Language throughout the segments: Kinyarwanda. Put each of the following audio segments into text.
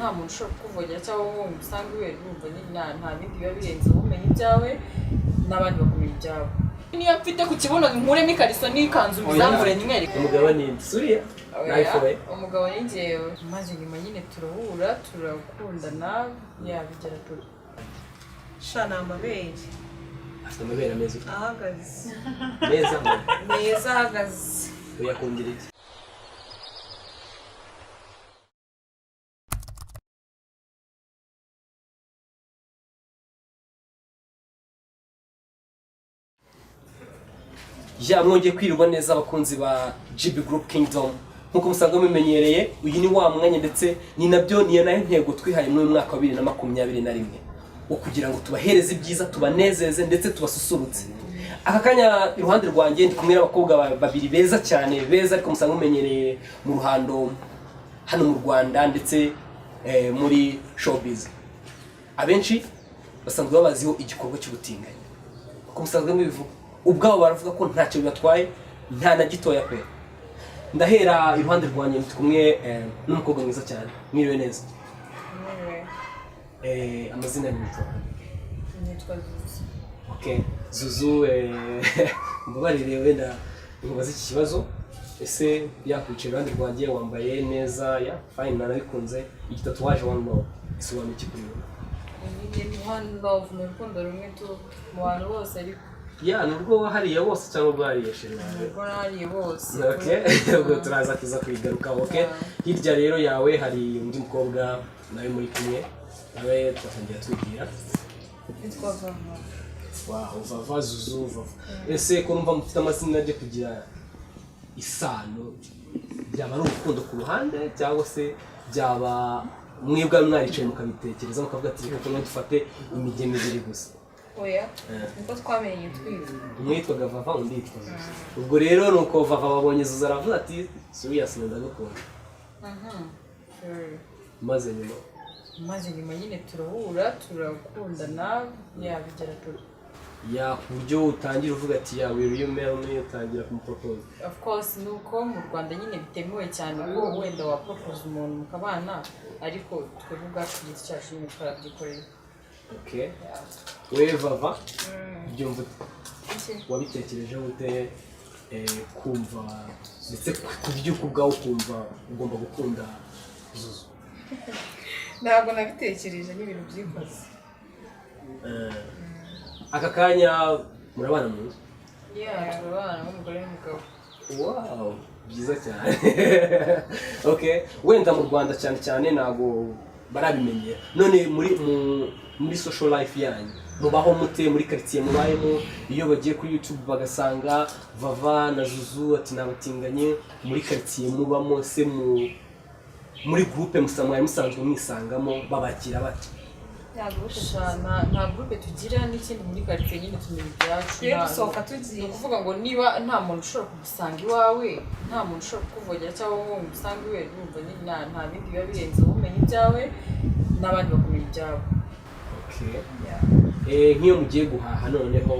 nta muntu ushobora kukuvogera cyangwa ngo usange iwe urumva nta bindi biba birenze ubumenyi ibyawe n'abandi bakumenya ibyabo. Niyo mfite ku kibuno nkuremo ikariso n'ikanzu bizamure nimwereke. Umugabo ni Suriya nayifoye. Umugabo ni njyewe maze nyuma nyine turahura turakundana yabigera turi. Shana amabere. Afite amabere ameze ahagaze. Meza ahagaze. Uyakundira iki? Ya mwongeye kwirirwa neza abakunzi ba GB Group Kingdom. Nkuko musanzwe mumenyereye, uyu ni wa mwanya ndetse ni nabyo niyo nayo ntego twihaye mu mwaka wa 2021 wo kugira ngo tubahereze ibyiza, tubanezeze ndetse tubasusurutse. Aka kanya iruhande rwanjye ndi kumwe n'abakobwa babiri beza cyane, beza ariko musanzwe mumenyereye mu ruhando hano mu Rwanda ndetse muri showbiz. Abenshi basanzwe babaziho igikorwa cy'ubutinganyi. Kuko musanzwe mubivuga ubwabo baravuga ko ntacyo bibatwaye, nta na gitoya pe. Ndahera iruhande rwanjye ndi kumwe n'umukobwa mwiza cyane. Mwiriwe neza. Amazina ni nitwa Zuzu. Okay, Zuzu mbabarire wenda nkubaza iki kibazo. Ese yakwicara iruhande rwanjye wambaye neza ya fine narabikunze igitatuwaje one love. Ese wamye iki kuri wowe? Ni one love mu rukundo rumwe tu mu bantu bose ariko ya nubwo wahariye bose cyangwa bwariye sheri. Nubwo nahariye bose. Okay, ubwo turaza kuza kwigaruka. Okay, hirya rero yawe hari undi mukobwa nawe muri kumwe nawe twatangiye twigira. Nitwa Vava. Wow, Vava, Zuzu, Vava. Ese ko numva mufite amazina aje kugira isano, byaba ari urukundo ku ruhande cyangwa se byaba mwebwe mwaricaye mukabitekereza mukavuga ati reka dufate imigeni ibiri gusa? Oya, niko twamenye twiga. Mwitwaga Vava undi yitwa Zuzu. Ubwo rero nuko Vava babonye Zuzu aravuga ati Suriya sinenda gukunda. Maze nyuma nyine turahura turakundana yabigera turi. Ya kuryo utangira uvuga ati ya will you marry me, utangira kumupropose? Of course nuko mu Rwanda nyine bitemewe cyane ko wenda wa propose umuntu mukabana ariko twivuga ku giti cyacu nyine twarabyikoreye. Okay. Wewe Vava byumva wabitekereje ute kumva ndetse kubyuka ubwawe kumva ugomba gukunda Zuzu? Ntabwo nabitekereje n'ibintu byikoze. Aka kanya murabana mu nzu? Yeah, turabana n'umugore n'umugabo. Wow, byiza cyane. Okay, wenda mu Rwanda cyane cyane nago barabimenyera. None muri social life yanyu mubaho mute muri quartier mubayemo? Iyo bagiye kuri YouTube bagasanga Vava na Zuzu ati nabatinganye muri quartier mubamo, se muri groupe musanzwe mwisangamo babakira bati? Nta groupe tugira n'ikindi muri quartier nyine tumenya ibyacu. Rero dusohoka tugiye kuvuga ngo niba nta muntu ushobora kugusanga iwawe, nta muntu ushobora kukuvogera cyangwa ngo usange iwe urumva nta bindi biba birenze ubumenyi ibyawe n'abandi bakumenya ibyabo. Okay. Nk'iyo mugiye guhaha noneho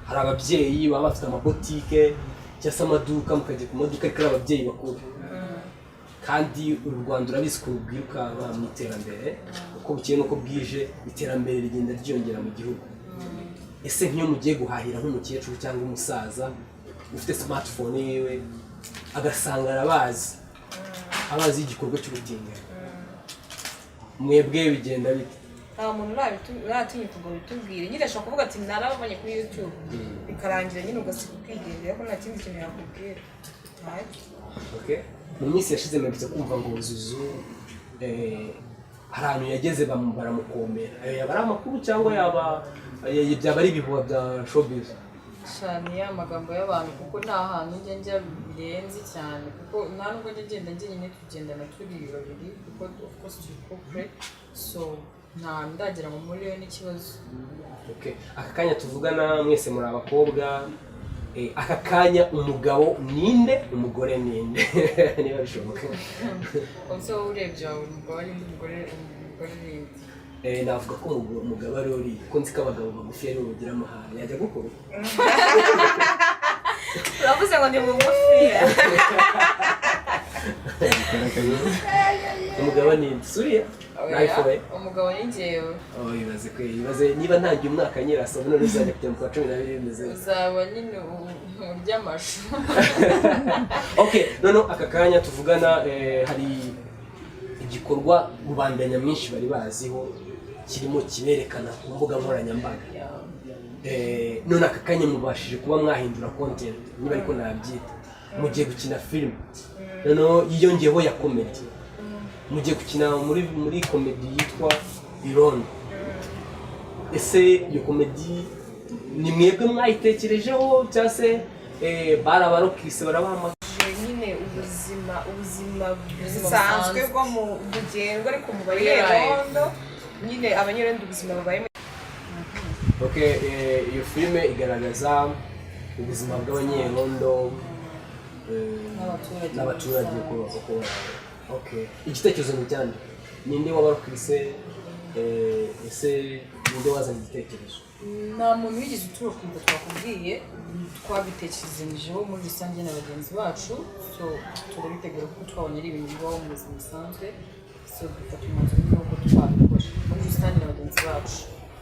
hari ababyeyi baba bafite amabotike cyangwa se amaduka, mukajya ku maduka ariko ababyeyi bakuru. Kandi u Rwanda urabizi ko rubwiruka mu iterambere, uko bukeye nuko bwije iterambere rigenda ryongera mu gihugu. Ese nk'iyo mugiye guhahira nk'umukecuru cyangwa umusaza ufite smartphone yiwe agasanga abazi igikorwa cy'ubutinganyi, mwebwe bigenda bite? Nta muntu uratumye kugo bitubwire. Nyine ashaka kuvuga ati narabonye kuri YouTube bikarangira nyine ugasiga ukigendera ko nta kindi kintu yakubwira. Okay. Mu minsi yashize mperutse kumva ngo Zuzu hari ahantu yageze baramukomera. Yaba ari amakuru cyangwa byaba ari ibihuha bya showbiz? Shani y'amagambo y'abantu kuko nta hantu njya birenze cyane kuko nta nubwo ngenda nyine tugendana turi babiri kuko of course turi couple, so nta ndagira ngo muri yo n'ikibazo. Okay. Aka kanya tuvugana mwese muri abakobwa, aka kanya umugabo ninde umugore ninde? Niba bishoboka. Konso urebye umugabo ari umugore ninde? Navuga ko umugabo ari uri ko nzi ko abagabo bagufi ari urugira amahane yajya gukora. Uravuze ngo ndi mugufi. umugabo ni suriya nayifoye umugabo ni njyewe ibaze niba ntangiye umwaka nyirasaba none uzajya kujya mu kwa 12 bimeze uzaba nyine urya amashu okay none aka kanya tuvugana hari igikorwa rubanda nyamwinshi bari baziho kirimo kiberekana ku mbuga nkoranyambaga none aka kanya mubashije kuba mwahindura content niba ariko nabyita mugiye gukina film none yiyongeyeho ya comedy mugiye gukina muri comedy yitwa Irondo ese iyo comedy ni mwebwe mwayitekerejeho cyangwa se barabarokise barabahamaje nyine ubuzima busanzwe bwo mu rugendo ariko mu Irondo nyine abanyerondo ubuzima babayemo. Okay iyo filime igaragaza ubuzima bw'abanyerondo n'abaturage uko okay igitekerezo ni cyane ninde wabarokise ese ninde wazanye igitekerezo nta muntu wigeze uturuka twakubwiye twabitekerezeho muri rusange na bagenzi bacu so turabitegura kuko twabonye ari ibintu bibaho mu buzima busanzwe so dufata umwanzuro w'uko twabikora muri rusange na bagenzi bacu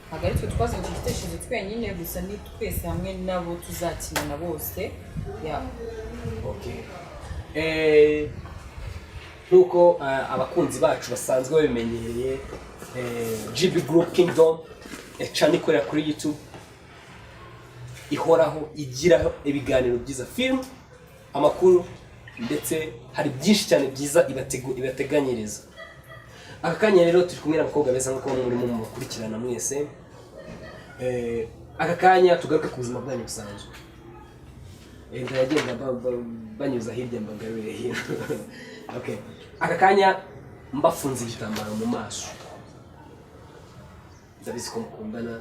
ntabwo ari twe twazanye icyo gitekerezo twenyine gusa ni twese hamwe nabo tuzakinana bose okay nkuko abakunzi bacu basanzwe babimenyereye GB Group Kingdom channel ikorera kuri YouTube ihoraho igiraho ibiganiro byiza film amakuru ndetse hari byinshi cyane byiza ibateganyiriza aka kanya rero turi kumwe n'abakobwa beza nkuko muri mu mukurikirana mwese aka kanya tugaruke ku buzima bwanyu busanzwe ndagenda banyuza hirya mbagarure hino okay aka kanya mbafunze igitambaro mu maso ndabizi ko mukundana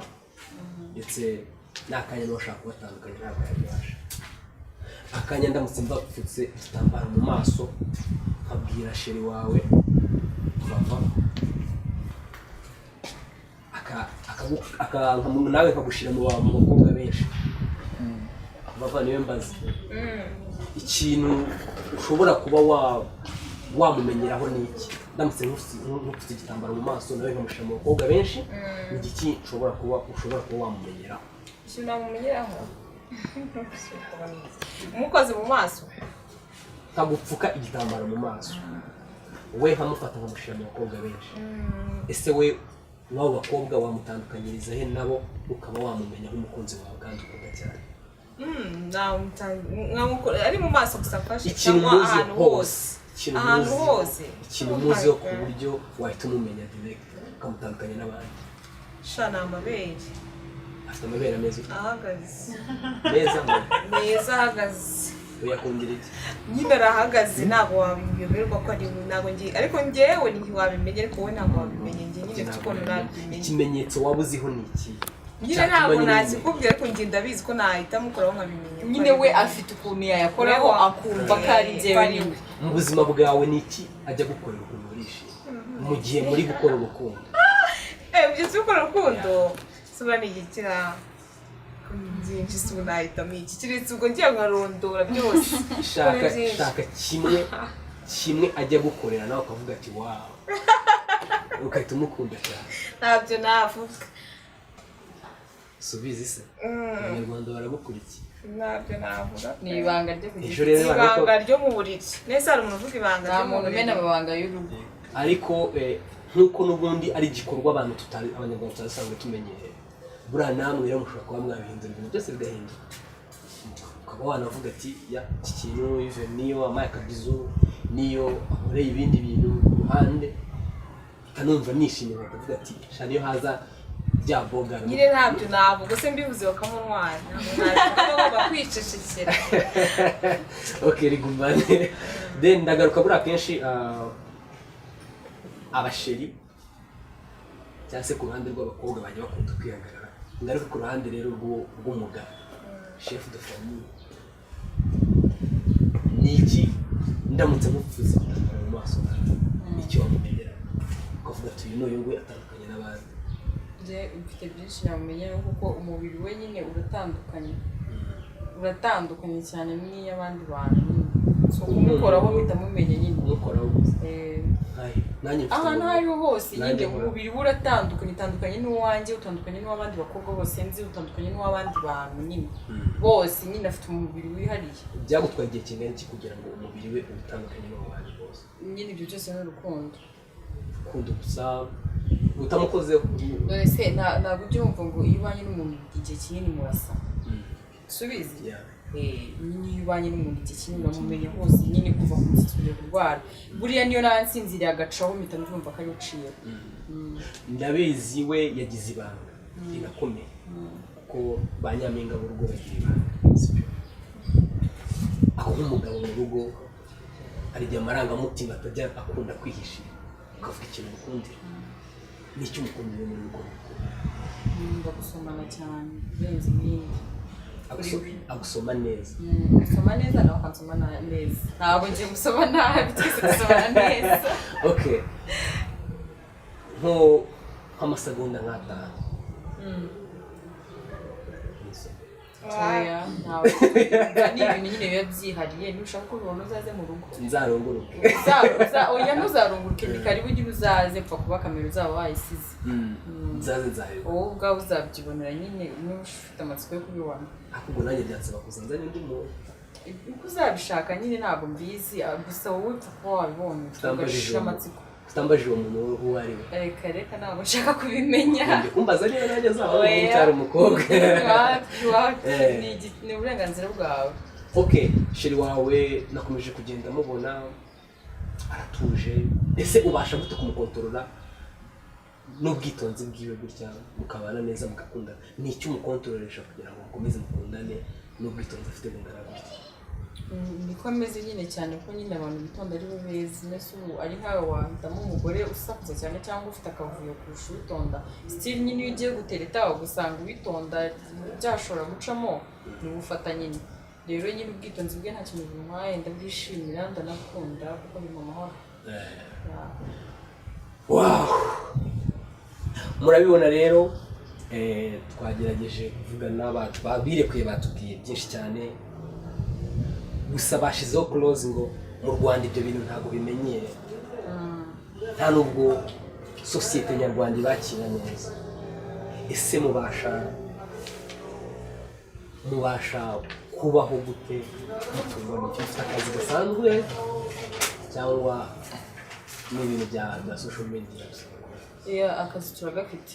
ndetse n'akanya n'ushaka kubatandukanya ntabwo yabasha akanya ndamutse mbapfutse igitambaro mu maso nkabwira sheri wawe bava nawe nkagushira mu bakobwa benshi bava niwe mbazi ikintu ushobora kuba wamumenyeraho ni iki ndamutse nkufite igitambaro mu maso nawe nkamushira mu bakobwa benshi ni iki ushobora kuba wamumenyeraho ikintu namumenyeraho umukozi mu maso nkagupfuka igitambaro mu maso we nkamufata nkamushira mu bakobwa benshi ese we n'abo bakobwa wamutandukanyiriza he nabo ukaba wamumenya nk'umukunzi wawe kandi ukunda cyane ari mu maso gusa afashe ikintu ahantu hose ikintu muziho ku buryo wahita umumenya direct ukamutandukanya n'abandi shana amabere afite amabere ameze ahagaze meza ahagaze uyakundira iki nyine arahagaze ntabwo wabiyoberwa ko ari ntabwo ngiye ariko njyewe ntiwabimenye ariko wowe ntabwo wabimenye njye nyine tukono nabimenye ikimenyetso waba uziho ni iki nyine ntabwo nakikubwira ariko njye ndabizi ko nahita mukoraho nkabimenya nyine we afite ukuntu yayakoraho akumva ko ari njyewe niwe mu buzima bwawe ni iki ajya gukorera ukuntu urishimye mu gihe muri gukora urukundo ibyo gukora urukundo sura ni igikira byinshi sura nahitamo iki kiretse ubwo ngiye nkarondora byose shaka kimwe ajya gukorera nawe ukavuga ati wawu ukahita umukunda cyane ntabyo navuga subizi se abanyarwanda baragukurikiye ntabyo navuga ni ibanga ryo kugira ibanga ryo mu buriri nese hari umuntu uvuga ibanga nta muntu umena amabanga y'urugo ariko nk'uko n'ubundi ari igikorwa abantu abanyarwanda tutasanzwe tumenyereye buriya namwe rero mushobora kuba mwabihindura ibintu byose bigahinduka ukaba wanavuga ati iki kintu ive niyo amaye akabizu niyo akoreye ibindi bintu ku ruhande ukanumva nishimye bakavuga ati sha niyo haza bya boga nyine ntabyo navuga se mbivuze bakamunwara ntabwo bakwicecekera okay rigumane then ndagaruka buri akenshi abasheri cyangwa se ku ruhande rw'abakobwa bajya bakunda kwihagarara ngaruka ku ruhande rero rw'umugabo chef de famille niki ndamutse mupfuza mu maso icyo wamumenyera ukavuga ati uyu n'uyu nguyu atandukanye n'abandi mfite byinshi namumenyeho kuko umubiri we nyine uratandukanye cyane n'iy'abandi bantu so kumukoraho mpita mumenya nyine umukoraho nanjye ahantu aho ariho hose nyine umubiri uratandukanye n'uwanjye, utandukanye n'uw'abandi bakobwa bose nzi, utandukanye n'uw'abandi bantu nyine bose nyine afite umubiri wihariye. Byagutwaye igihe kingana iki kugira ngo umubiri we utandukanye n'uw'abandi bose? Nyine ibyo byose ni urukundo gusa utamukozeho. ese ntabwo ujya wumva ngo iyo ubanye n'umuntu igihe kinini murasa subizi? Nyine iyo ubanye n'umuntu igihe kinini uramumenya hose nyine kuva ku musatsi kujya kurwara, buriya niyo nansinziriye agacaho mpita ndumva ko ari uciye. Ndabizi we yagize ibanga rirakomeye kuko ba nyampinga b'urugo bagira ibanga. Aho nk'umugabo mu rugo hari igihe amarangamutima atajya akunda kwihishira, ukavuga ikintu umukundira. Ni icyo umukundira muri rugo? Ndagusomana cyane birenze ibindi. Agusoma neza? Gusoma neza nawe akansoma neza, ntabwo ngiye musoma nabi, twese dusomana neza. Okay, nk'amasegonda nk'atanu. Oya, ntawe ni ibintu nyine biba byihariye, nushaka ko ubona uzaze mu rugo nzarunguruke. Oya ntuzarunguruke, ni karibu ujye uzaze, pfa kuba kamera uzaba wayisize. Nzaze nzaheba wowe ubwawe uzabyibonera nyine, niba ufite amatsiko yo kubibona. ahubwo nanjye byansaba kuzanzana undi muntu. Uko uzabishaka nyine ntabwo mbizi, gusa wowe upfa kuba wabibonye ugashira amatsiko. Utambajije uwo muntu uwo ari we? Reka ntabwo nshaka kubimenya. Kumbaza niba nanjye azaba umucyara umukobwa. Ni uburenganzira bwawe. Okay, sheri wawe nakomeje kugenda mubona aratuje, ese ubasha gute kumukontorora n'ubwitonzi bwiwe gutya mukabana neza mugakundana? Ni icyo umukontoreresha kugira ngo mukomeze mukundane n'ubwitonzi afite bungana gutya? Niko ameze nyine cyane ko nyine abantu bitonda ari bo beza. Mbese ubu ari nkawe wahitamo umugore usakuza cyane cyangwa ufite akavuyo kurusha uwitonda. Still nyine iyo ugiye gutereta ugasanga uwitonda byashobora gucamo, ni ugufata nyine. Rero nyine ubwitonzi bwe nta kintu bintwaye, ndabwishimira, ndanakunda kuko biri mu mahoro. Wow, murabibona rero, twagerageje kuvugana n'abantu babirekuye, batubwiye byinshi cyane, gusa bashizeho close ngo mu Rwanda ibyo bintu ntabwo bimenyere, nta nubwo sosiyete nyarwanda ibakira neza. Ese mubasha kubaho gute mutunga mu cyumba cy'akazi gasanzwe cyangwa n'ibintu bya social media? Akazi turagafite.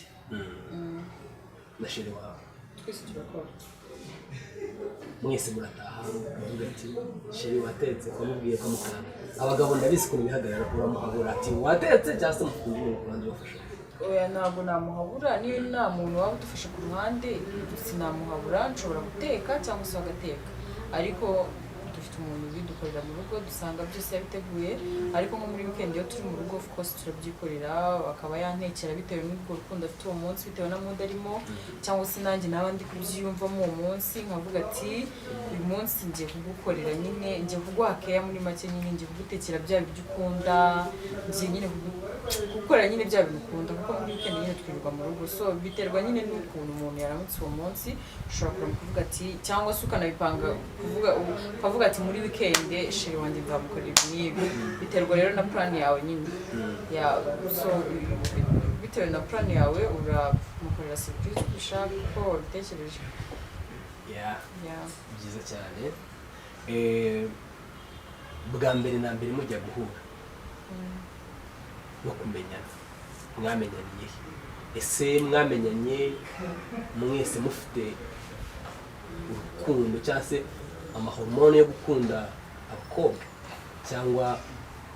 Na sheri wawe twese turakora. Mwese murataha muvuga ati sheri watetse, kwamubwiye ko mukana. Abagabo ndabizi ko bihagarara uramuhabura ati watetse cyangwa se mukundire ku ruhande bafasha? Oya, ntabwo namuhabura, niyo nta muntu waba udufasha ku ruhande sinamuhabura. Nshobora guteka cyangwa se agateka, ariko dufite umuntu ubidukorera mu rugo, dusanga byose yabiteguye. Ariko nko muri weekend iyo turi mu rugo of course turabyikorera, akaba yantekera bitewe n'ubwo rukundo afite uwo munsi, bitewe na mood arimo, cyangwa se nanjye naba ndi kubyiyumvamo uwo munsi nkavuga ati uyu munsi ngiye kugukorera, nyine ngiye kuguha care muri make, nyine ngiye kugutekera bya biryo ukunda, ngiye nyine gukora nyine bya bintu ukunda, kuko muri weekend nyine twirirwa mu rugo. So biterwa nyine n'ukuntu umuntu yaramutse uwo munsi, ushobora kuvuga ati, cyangwa se ukanabipanga ukavuga ati muri weekend sheri wanjye nzamukorera ibi n'ibi. Biterwa rero na plan yawe nyine. So bitewe na plan yawe uramukorera surprise uko ushaka, uko wabitekereje. Byiza cyane. Bwa mbere na mbere mujya guhura no kumenyana, mwamenyaniye? Ese mwamenyanye mwese mufite urukundo cyangwa se amahormone yo gukunda abakobwa, cyangwa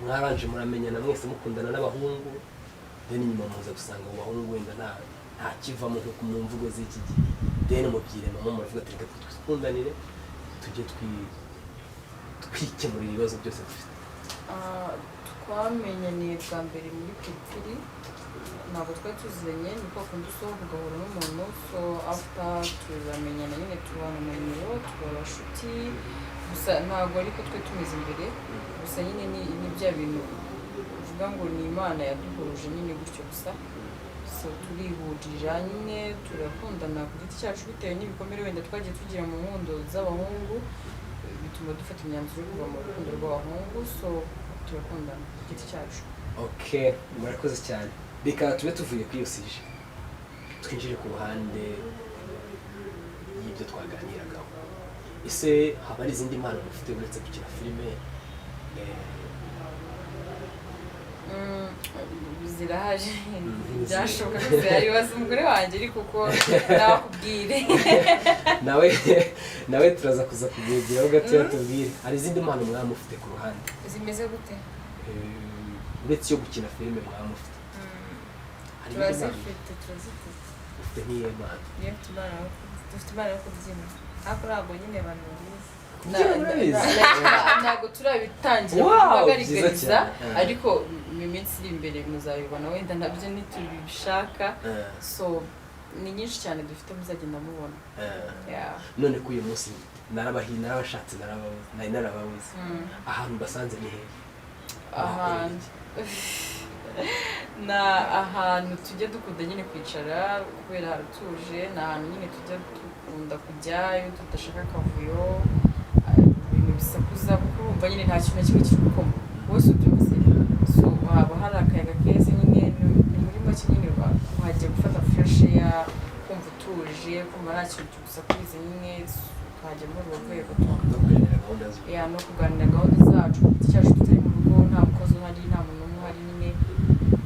mwaranje muramenyana mwese mukundana n'abahungu, then nyuma muza gusanga mu bahungu wenda nta kivamo nko mu mvugo z'iki gihe, then mubyiremamo muravuga ati reka twikundanire tujye twikemurira ibibazo byose dufite? Twamenyaniye bwa mbere muri Kipfiri, ntabwo twari tuziranye, ni kwa kundi usohoka ugahura n'umuntu, so after turamenyana nyine tubana mu nimero, tuba abashuti, gusa ntabwo ariko twe tumeze imbere, gusa nyine ni bya bintu uvuga ngo ni Imana yaduhuje nyine gutyo gusa. So turihurira nyine turakundana ku giti cyacu bitewe n'ibikomere wenda twagiye tugira mu nkundo z'abahungu, bituma dufata imyanzuro yo kuva mu rukundo rw'abahungu, so turakundana ku giti cyacu. Okay, murakoze cyane. Reka tube tuvuye kuri iyo sije. Twinjire ku ruhande y'ibyo twaganiragaho. Ese haba ari izindi mpano mufite uretse gukina filime? Zirahari byashoboka ko ziharibaza umugore wanjye ariko kuko nakubwire nawe turaza kuza kubyegeraho gatoya tubwire hari izindi mpano mwaba mufite ku ruhande zimeze gute uretse yo gukina filime mwaba mufite turazifite ufite nk'iyo mpano dufite impano yo kubyina ariko ntabwo nyine abantu babizi ntabwo turabitangira kubagaragariza ariko mu minsi iri imbere muzabibona wenda nabyo ntitubishaka so ni nyinshi cyane dufite muzagenda mubona none ko uyu munsi narabashatse narababuze ahantu basanze ni hehe ahantu tujya dukunda nyine kwicara kubera haratuje ni ahantu nyine tujya dukunda kujyayo tudashaka akavuyo ibintu bisakuza kuko urumva nyine nta kintu na kimwe kiri gukoma bose ubyumvise so haba hari akayaga keza nyine ni muri make nyine wahajya gufata fresh air kumva utuje kumva nta kintu kigusakuriza nyine ukahajya muri urwo rwego no kuganira gahunda zacu ku giti cyacu tutari mu rugo nta mukozi uhari nta muntu n'umwe uhari nyine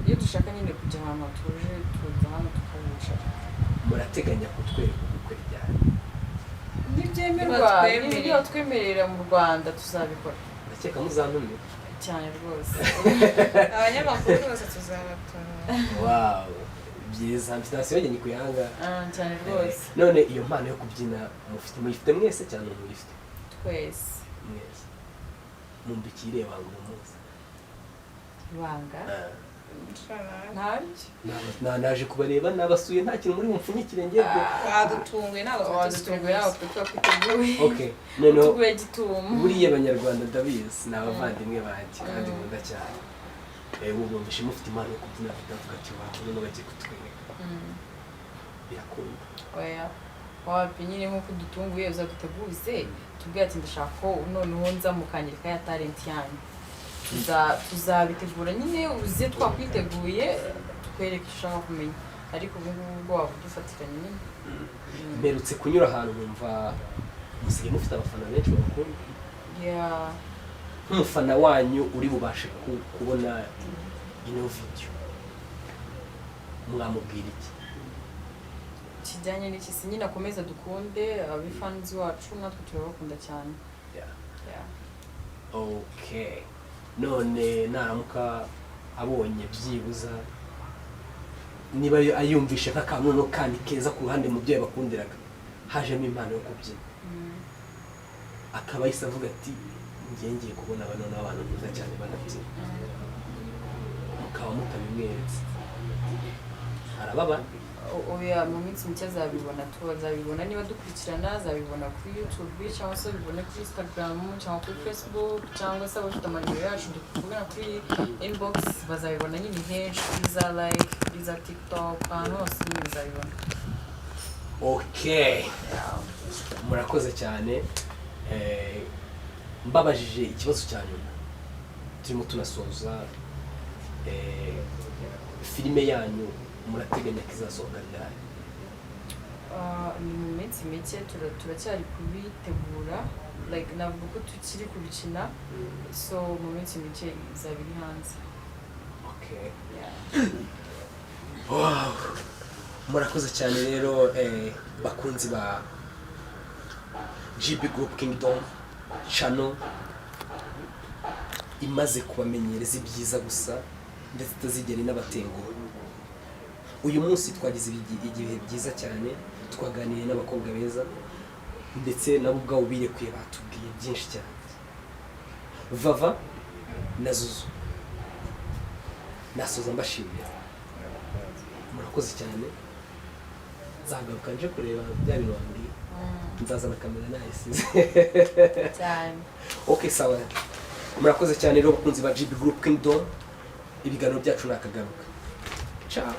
iyo dushaka nyine kujya ahantu hatuje tuza hano tukahicara murateganya kutwereka ubukwe ryari nibyemerwa niyo twemerera mu Rwanda tuzabikora ndakeka muzantumira cyane rwose abanyamakuru bose tuzabatora wow byiza invitation yanjye kuyanga cyane rwose none iyo mpano yo kubyina muyifite mwese cyane muyifite twese mwese mumbikire banga umunsi banga naje kubareba nabasuye nta kintu muri mupfunyikire ngende badutunguye nabo twiteguye okay noneho tuguye gitumo buriye abanyarwanda ndabizi ni abavandimwe banjye kandi nkunda cyane ubu mbishe mufite impano yo kubyina bitavuga ati wawe none bagiye kutwereka birakunda wapi nyine nk'uko dutunguye uzaduteguze tubwire ati ndashaka ko noneho nza mukanyereka ya talent yanyu tuzabitegura nyine uze twakwiteguye tukwereka icyo ushaka kumenya ariko ubu ngubu waba udufatiranye nyine mperutse kunyura ahantu numva musigaye mufite abafana benshi babakunda nk'umufana wanyu uri bubashe kubona ino video mwamubwira iki kijyanye n'iki si nyine akomeza dukunde abifanzi wacu natwe turabakunda cyane okay none naramuka abonye byibuza niba ayumvishe nk'akantu kandi keza ku ruhande mu byo bakundiraga hajemo impano yo kubyina akaba yise avuga ati ngiye kubona abantu beza cyane banabyina mukaba mutabimweretse arababa oya mu minsi mike azabibona niba dukurikirana azabibona kuri YouTube cyangwa se bibone kuri Instagram cyangwa kuri Facebook cyangwa se abafite amanimero yacu dukuvugana kuri inbox bazabibona nyine henshi kuri za like kuri za TikTok ahantu hose nyine bazabibona okay murakoze cyane mbabajije ikibazo cya nyuma turimo tunasoza filime yanyu murateganya ko izasohoka ryari ni mu minsi mike turacyari kubitegura like navuga ko tukiri kubikina so mu minsi mike izaba iri hanze okay wow murakoze cyane rero bakunzi ba GB Group Kingdom channel imaze kubamenyereza ibyiza gusa ndetse itazigera inabatenguha uyu munsi twagize igihe byiza cyane twaganiriye n'abakobwa beza ndetse nabo ubwabo birekuye batubwiye byinshi cyane Vava na Zuzu nasoza mbashimira murakoze cyane zagaruka nje kureba bya bintu bambwiye nzazana kamera nayisize cyane okay sawa murakoze cyane rero bakunzi ba GB Group Kingdom ibiganiro byacu nakagaruka ciao